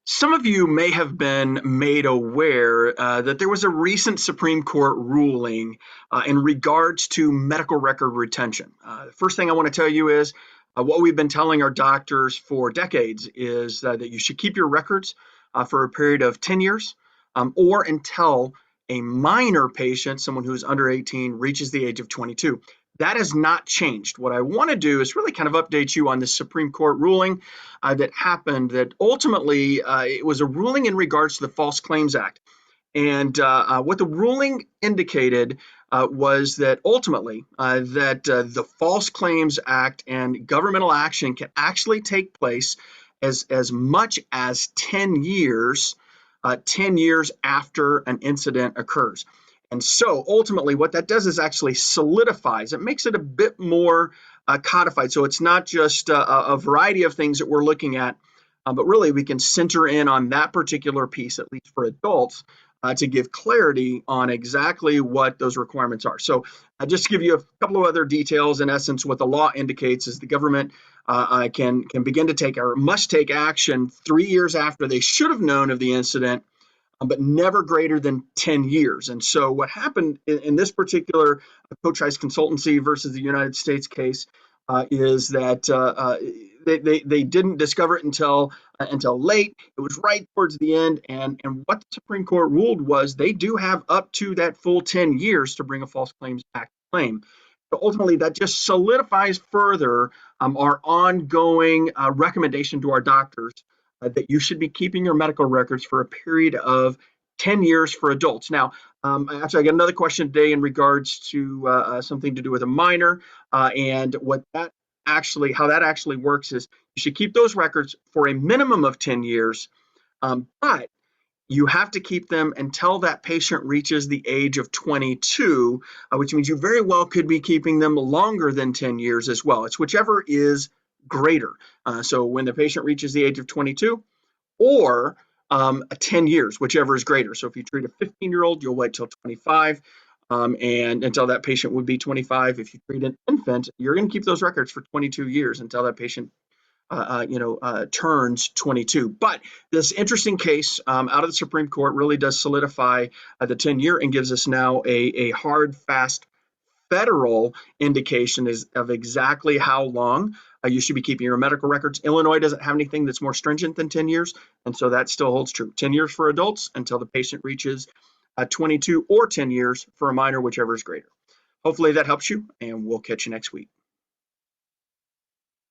Some of you may have been made aware that there was a recent Supreme Court ruling in regards to medical record retention. The first thing I want to tell you is what we've been telling our doctors for decades is that you should keep your records for a period of 10 years or until a minor patient, someone who's under 18, reaches the age of 22. That has not changed. What I want to do is really kind of update you on this Supreme Court ruling that happened that ultimately it was a ruling in regards to the False Claims Act. And what the ruling indicated was that ultimately the False Claims Act and governmental action can actually take place as much as 10 years, 10 years after an incident occurs. And so ultimately what that does is actually solidifies, it makes it a bit more codified. So it's not just a variety of things that we're looking at, but really we can center in on that particular piece, at least for adults, to give clarity on exactly what those requirements are. So just to give you a couple of other details, in essence, what the law indicates is the government can begin to take or must take action 3 years after they should have known of the incident, but never greater than 10 years. And so what happened in this particular Coach Consultancy versus the United States case is that they didn't discover it until late. It was right towards the end. And what the Supreme Court ruled was they do have up to that full 10 years to bring a False Claims Act claim. So ultimately, that just solidifies further our ongoing recommendation to our doctors that you should be keeping your medical records for a period of 10 years for adults. Now, actually, I got another question today in regards to something to do with a minor, and how that actually works is you should keep those records for a minimum of 10 years, but you have to keep them until that patient reaches the age of 22, which means you very well could be keeping them longer than 10 years as well. It's whichever is greater. So when the patient reaches the age of 22 or 10 years, whichever is greater. So if you treat a 15-year-old, you'll wait till 25 and until that patient would be 25. If you treat an infant, you're going to keep those records for 22 years until that patient turns 22. But this interesting case out of the Supreme Court really does solidify the 10-year and gives us now a hard, fast federal indication of exactly how long you should be keeping your medical records. Illinois doesn't have anything that's more stringent than 10 years, and so that still holds true. 10 years for adults until the patient reaches 22, or 10 years for a minor, whichever is greater. Hopefully that helps you, and we'll catch you next week.